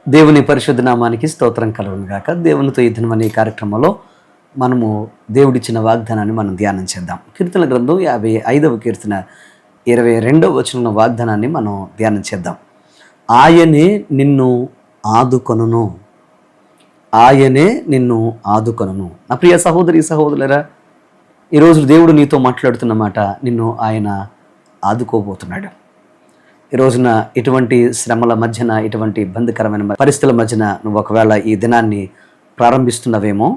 దేవుని పరిశుద్ధ నామానికి స్తోత్రం కలుగును గాక. దేవునితో ఈ దినం అనే కార్యక్రమంలో మనము దేవుడిచ్చిన వాగ్దానాన్ని మనం ధ్యానం చేద్దాం. కీర్తన గ్రంథం 55వ కీర్తన 22వ వచనం వాగ్దానాన్ని మనం ధ్యానం చేద్దాం. ఆయనే నిన్ను ఆదుకొనును, ఆయనే నిన్ను ఆదుకొనును. నా ప్రియ సహోదరి సహోదరులరా, ఈరోజు దేవుడు నీతో మాట్లాడుతున్న మాట, నిన్ను ఆయన ఆదుకోబోతున్నాడు. ఈ రోజున ఇటువంటి శ్రమల మధ్యన, ఇటువంటి ఇబ్బందికరమైన పరిస్థితుల మధ్యన నువ్వు ఒకవేళ ఈ దినాన్ని ప్రారంభిస్తున్నవేమో,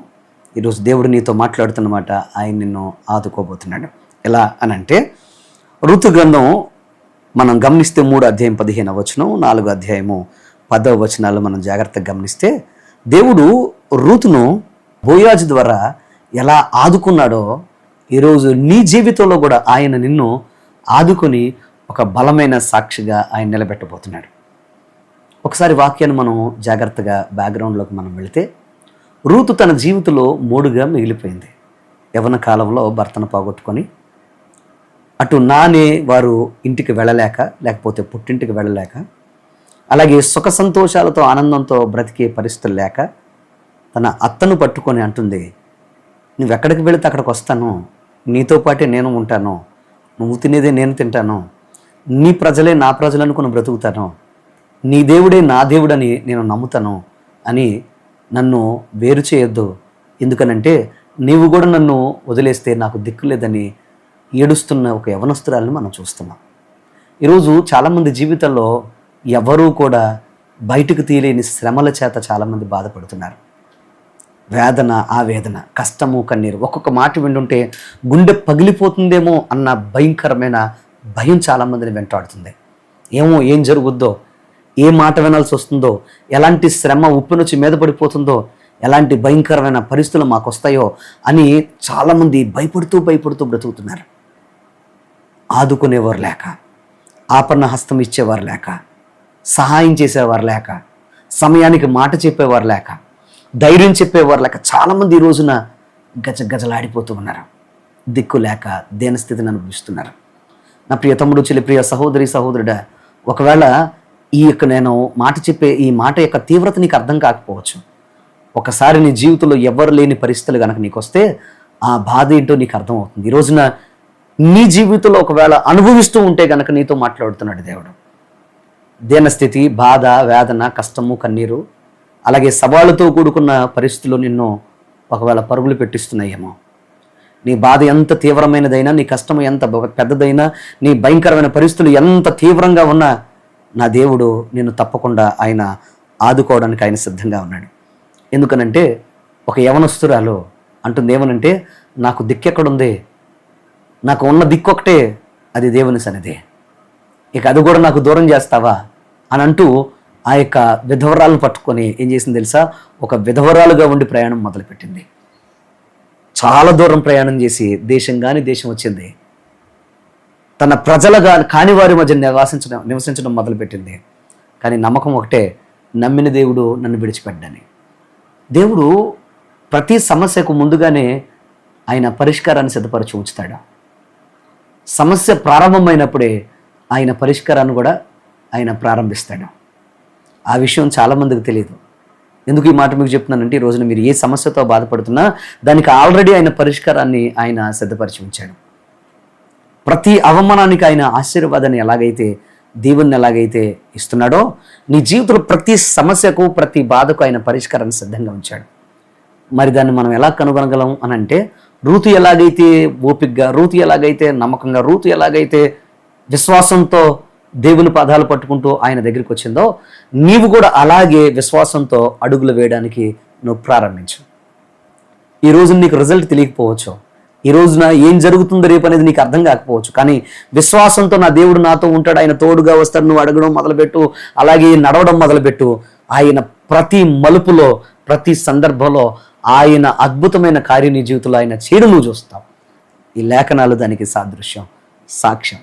ఈరోజు దేవుడు నీతో మాట్లాడుతున్నమాట, ఆయన నిన్ను ఆదుకోబోతున్నాడు. ఎలా అనంటే, ఋతు గ్రంథం మనం గమనిస్తే 3 అధ్యాయం 15వ వచనం, 4 అధ్యాయము 10వ వచనాలు మనం జాగ్రత్తగా గమనిస్తే, దేవుడు రూతును బోయాజు ద్వారా ఎలా ఆదుకున్నాడో, ఈరోజు నీ జీవితంలో కూడా ఆయన నిన్ను ఆదుకొని ఒక బలమైన సాక్షిగా ఆయన నిలబెట్టబోతున్నాడు. ఒకసారి వాక్యాన్ని మనం జాగ్రత్తగా బ్యాక్గ్రౌండ్లోకి మనం వెళితే, రూతు తన జీవితంలో 3గా మిగిలిపోయింది. యవ్వన కాలంలో భర్తను పోగొట్టుకొని, అటు నానే వారు ఇంటికి వెళ్ళలేక, లేకపోతే పుట్టింటికి వెళ్ళలేక, అలాగే సుఖ సంతోషాలతో ఆనందంతో బ్రతికే పరిస్థితులు లేక, తన అత్తను పట్టుకొని అంటుంది, నువ్వెక్కడికి వెళితే అక్కడికి వస్తాను, నీతో పాటే నేను ఉంటాను, నువ్వు తినేదే నేను తింటాను, నీ ప్రజలే నా ప్రజలు అనుకుని బ్రతుకుతాను, నీ దేవుడే నా దేవుడని నేను నమ్ముతాను అని నన్ను వేరు చేయొద్దు, ఎందుకనంటే నీవు కూడా నన్ను వదిలేస్తే నాకు దిక్కు లేదని ఏడుస్తున్న ఒక యవనస్తురాలను మనం చూస్తున్నాం. ఈరోజు చాలామంది జీవితంలో ఎవరూ కూడా బయటకు తీయలేని శ్రమల చేత చాలామంది బాధపడుతున్నారు. వేదన, ఆవేదన, కష్టము, కన్నీరు. ఒక్కొక్క మాట వింటుంటే గుండె పగిలిపోతుందేమో అన్న భయంకరమైన భయం చాలామందిని వెంటాడుతుంది. ఏం జరుగుద్దో, ఏ మాట వినాల్సి వస్తుందో, ఎలాంటి శ్రమ ఉప్పునొచ్చి మీద పడిపోతుందో, ఎలాంటి భయంకరమైన పరిస్థితులు మాకు వస్తాయో అని చాలామంది భయపడుతూ బ్రతుకుతున్నారు. ఆదుకునేవారు లేక, ఆపన్న హస్తం ఇచ్చేవారు లేక, సహాయం చేసేవారు లేక, సమయానికి మాట చెప్పేవారు లేక, ధైర్యం చెప్పేవారు లేక చాలామంది ఈ రోజున గజగజలాడిపోతూ ఉన్నారు. దిక్కు లేక దీనస్థితిని అనుభవిస్తున్నారు. నా ప్రియ తమ్ముడు, చెల్లి, ప్రియ సహోదరి సహోదరుడా, ఒకవేళ నేను మాట చెప్పే ఈ మాట యొక్క తీవ్రత నీకు అర్థం కాకపోవచ్చు. ఒకసారి నీ జీవితంలో ఎవరు లేని పరిస్థితులు కనుక నీకు వస్తే ఆ బాధ ఏంటో నీకు అర్థమవుతుంది. ఈ రోజున నీ జీవితంలో ఒకవేళ అనుభవిస్తూ ఉంటే కనుక నీతో మాట్లాడుతున్నాడు దేవుడు. దీనస్థితి, బాధ, వేదన, కష్టము, కన్నీరు, అలాగే సవాళ్ళతో కూడుకున్న పరిస్థితుల్లో నిన్ను ఒకవేళ పరుగులు పెట్టిస్తున్నాయేమో. నీ బాధ ఎంత తీవ్రమైనదైనా, నీ కష్టం ఎంత పెద్దదైనా, నీ భయంకరమైన పరిస్థితులు ఎంత తీవ్రంగా ఉన్నా, నా దేవుడు నిన్ను తప్పకుండా ఆయన ఆదుకోవడానికి ఆయన సిద్ధంగా ఉన్నాడు. ఎందుకనంటే ఒక యవనస్తురాలు అంటుంది ఏమనంటే, నాకు దిక్కెక్కడుంది, నాకు ఉన్న దిక్కు ఒకటే, అది దేవుని సన్నిధి, ఇక అది కూడా నాకు దూరం చేస్తావా అని అంటూ ఆ యొక్క విధవరాలను పట్టుకొని ఏం చేసింది తెలుసా, ఒక విధవరాలుగా ఉండి ప్రయాణం మొదలుపెట్టింది. చాలా దూరం ప్రయాణం చేసి దేశం వచ్చింది. తన ప్రజలుగా కాని వారి మధ్య నివసించడం మొదలుపెట్టింది. కానీ నమ్మకం ఒకటే, నమ్మిన దేవుడు నన్ను విడిచిపెట్టని. దేవుడు ప్రతి సమస్యకు ముందుగానే ఆయన పరిష్కారాన్ని సిద్ధపరిచి ఉంచుతాడు. సమస్య ప్రారంభమైనప్పుడే ఆయన పరిష్కారాన్ని కూడా ఆయన ప్రారంభిస్తాడు. ఆ విషయం చాలామందికి తెలియదు. ఎందుకు ఈ మాట మీకు చెప్తున్నానంటే, ఈ రోజున మీరు ఏ సమస్యతో బాధపడుతున్నా దానికి ఆల్రెడీ ఆయన పరిష్కారాన్ని ఆయన సిద్ధపరిచి ఉంచాడు. ప్రతి అవమానానికి ఆయన ఆశీర్వాదాన్ని ఎలాగైతే, దేవుణ్ణి ఎలాగైతే ఇస్తున్నాడో, నీ జీవితంలో ప్రతి సమస్యకు, ప్రతి బాధకు ఆయన పరిష్కారాన్ని సిద్ధంగా ఉంచాడు. మరి దాన్ని మనం ఎలా కనుగొనగలం అని అంటే, రూతు ఎలాగైతే ఓపికగా, రూతు ఎలాగైతే నమ్మకంగా, రూతు ఎలాగైతే విశ్వాసంతో దేవుని పాదాలు పట్టుకుంటూ ఆయన దగ్గరికి వచ్చిందో, నీవు కూడా అలాగే విశ్వాసంతో అడుగులు వేయడానికి నువ్వు ప్రారంభించు. ఈ రోజు నీకు రిజల్ట్ తెలియకపోవచ్చు, ఈ రోజున ఏం జరుగుతుందో రేపు అనేది నీకు అర్థం కాకపోవచ్చు, కానీ విశ్వాసంతో నా దేవుడు నాతో ఉంటాడు, ఆయన తోడుగా వస్తాడు, నువ్వు అడగడం మొదలుపెట్టు, అలాగే నడవడం మొదలుపెట్టు. ఆయన ప్రతి మలుపులో, ప్రతి సందర్భంలో ఆయన అద్భుతమైన కార్యం నీ జీవితంలో ఆయన చేయడం నువ్వు చూస్తావు. ఈ లేఖనాలు దానికి సాదృశ్యం, సాక్ష్యం.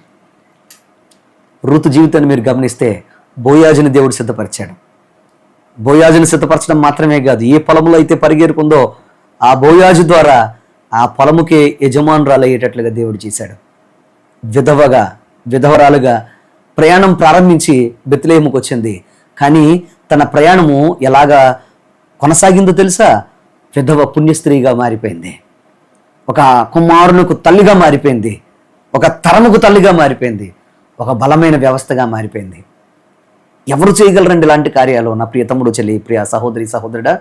రూతు జీవితాన్ని మీరు గమనిస్తే, బోయాజుని దేవుడు సిద్ధపరిచాడు. బోయాజుని సిద్ధపరచడం మాత్రమే కాదు, ఏ పొలంలో అయితే పరిగెరుకుందో ఆ బోయాజు ద్వారా ఆ పొలముకే యజమానురాలు అయ్యేటట్లుగా దేవుడు చేశాడు. విధవరాలుగా ప్రయాణం ప్రారంభించి బెత్లెహేముకు వచ్చింది. కానీ తన ప్రయాణము ఎలాగా కొనసాగిందో తెలుసా? విధవ పుణ్యస్త్రీగా మారిపోయింది, ఒక కుమారునికి తల్లిగా మారిపోయింది, ఒక తరముకు తల్లిగా మారిపోయింది, ఒక బలమైన వ్యవస్థగా మారిపోయింది. ఎవరు చేయగలరండి ఇలాంటి కార్యాలు? నా ప్రియ తమ్ముడు, చెల్లి, ప్రియ సహోదరి, సహోదరుడా,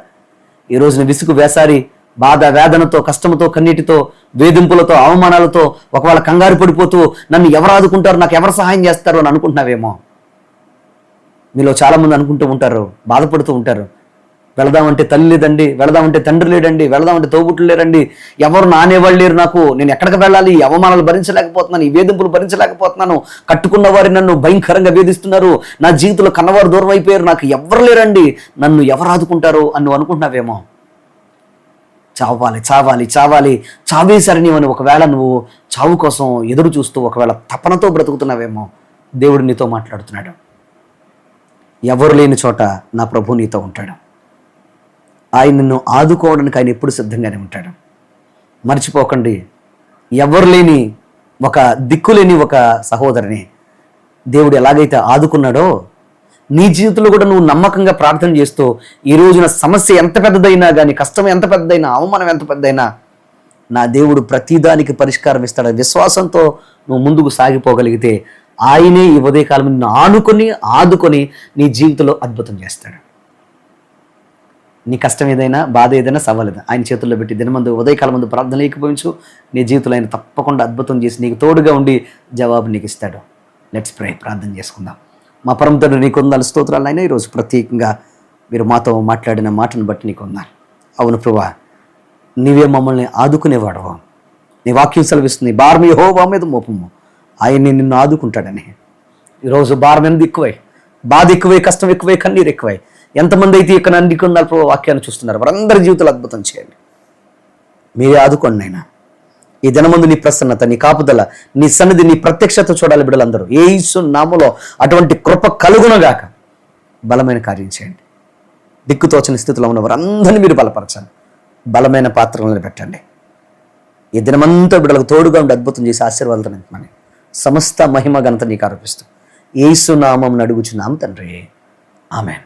ఈ రోజున విసుగు, వేసారి, బాధ, వేదనతో, కష్టంతో, కన్నీటితో, వేధింపులతో, అవమానాలతో ఒకవేళ కంగారు పడిపోతూ నన్ను ఎవరు ఆదుకుంటారు, నాకు ఎవరు సహాయం చేస్తారు అని అనుకుంటున్నావేమో. మీలో చాలామంది అనుకుంటూ ఉంటారు, బాధపడుతూ ఉంటారు. వెళదామంటే తల్లి లేదండి, వెళదామంటే తండ్రి లేడండి, వెళదామంటే తోబుట్లు లేరండి, ఎవరు నానేవాళ్ళు లేరు నాకు, నేను ఎక్కడికి వెళ్ళాలి, ఈ అవమానాలు భరించలేకపోతున్నాను, ఈ వేధింపులు భరించలేకపోతున్నాను, కట్టుకున్న వారి నన్ను భయంకరంగా వేధిస్తున్నారు, నా జీవితంలో కన్నవారు దూరం అయిపోయారు, నాకు ఎవరు లేరండి, నన్ను ఎవరు ఆదుకుంటారు అని నువ్వు అనుకుంటున్నావేమో. చావాలి చావాలి చావాలి చావేసరిని అని ఒకవేళ నువ్వు చావు కోసం ఎదురు చూస్తూ ఒకవేళ తపనతో బ్రతుకుతున్నావేమో, దేవుడు నీతో మాట్లాడుతున్నాడు. ఎవరు లేని చోట నా ప్రభు నీతో ఉంటాడు. ఆయన నిన్ను ఆదుకోవడానికి ఆయన ఎప్పుడు సిద్ధంగానే ఉంటాడు. మర్చిపోకండి, ఎవరు లేని ఒక దిక్కులేని ఒక సహోదరిని దేవుడు ఎలాగైతే ఆదుకున్నాడో, నీ జీవితంలో కూడా నువ్వు నమ్మకంగా ప్రార్థన చేస్తూ ఈ రోజున సమస్య ఎంత పెద్దదైనా కానీ, కష్టం ఎంత పెద్దదైనా, అవమానం ఎంత పెద్దదైనా, నా దేవుడు ప్రతిదానికి పరిష్కారం ఇస్తాడు. విశ్వాసంతో నువ్వు ముందుకు సాగిపోగలిగితే ఆయనే ఈ ఉదయకాలం నిన్ను ఆదుకొని నీ జీవితంలో అద్భుతం చేస్తాడు. నీ కష్టం ఏదైనా, బాధ ఏదైనా, సవాలేదా ఆయన చేతుల్లో పెట్టి దినమందు ఉదయకాలం ముందు ప్రార్థన లేకపోయించు. నీ జీవితంలో ఆయన తప్పకుండా అద్భుతం చేసి నీకు తోడుగా ఉండి జవాబు నీకు ఇస్తాడు. లెట్స్ ప్రే, ప్రార్థన చేసుకుందాం. మా పరమ తండ్రి, నీకు వందనాలు, స్తోత్రాలు అయినా ఈరోజు ప్రత్యేకంగా మీరు మాతో మాట్లాడిన మాటను బట్టి నీకు వందనాలు. అవును ప్రభువా, నీవే మమ్మల్ని ఆదుకునేవాడవు. నీ వాక్యం సెలవిస్తుంది, భారం యెహోవా మీద మోపము, ఆయన్ని నిన్ను ఆదుకుంటాడని. ఈరోజు భారం ఎంత ఎక్కువై, బాధ ఎక్కువై, కష్టం ఎక్కువై, కన్నీరు ఎక్కువై, ఎంతమంది అయితే ఇక్కడ నీకున్నారు ప్రభు వాక్యాన్ని చూస్తున్నారు, వారందరి జీవితాలు అద్భుతం చేయండి. మీరే ఆదుకోండి నాయనా. ఈ దినమందు నీ ప్రసన్నత, నీ కాపుదల, నీ సన్నిధి, నీ ప్రత్యక్షత చూడాలి బిడ్డలందరూ. యేసు నామములో అటువంటి కృప కలుగునగాక. బలమైన కార్యం చేయండి. దిక్కుతోచని స్థితిలో ఉన్న వారందరినీ మీరు బలపరచండి, బలమైన పాత్రలను పెట్టండి. ఈ దినమంతా బిడ్డలకు తోడుగా ఉండి అద్భుతం చేసి ఆశీర్వాదాలు నింపమని సమస్త మహిమ ఘనత నీకు ఆరోపిస్తూ యేసు నామమున అడుగుచున్నాము తండ్రి, ఆమేన్.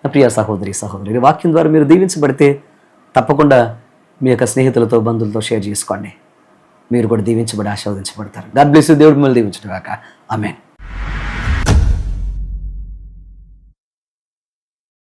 ప్రియ సహోదరి, సహోదరి, వాక్యం ద్వారా మీరు దీవించబడితే తప్పకుండా మీ యొక్క స్నేహితులతో, బంధువులతో షేర్ చేసుకోండి. మీరు కూడా దీవించబడి ఆశీర్వదించబడతారు. God bless you. దేవుడు మిమ్మల్ని దీవించును గాక. ఆమేన్.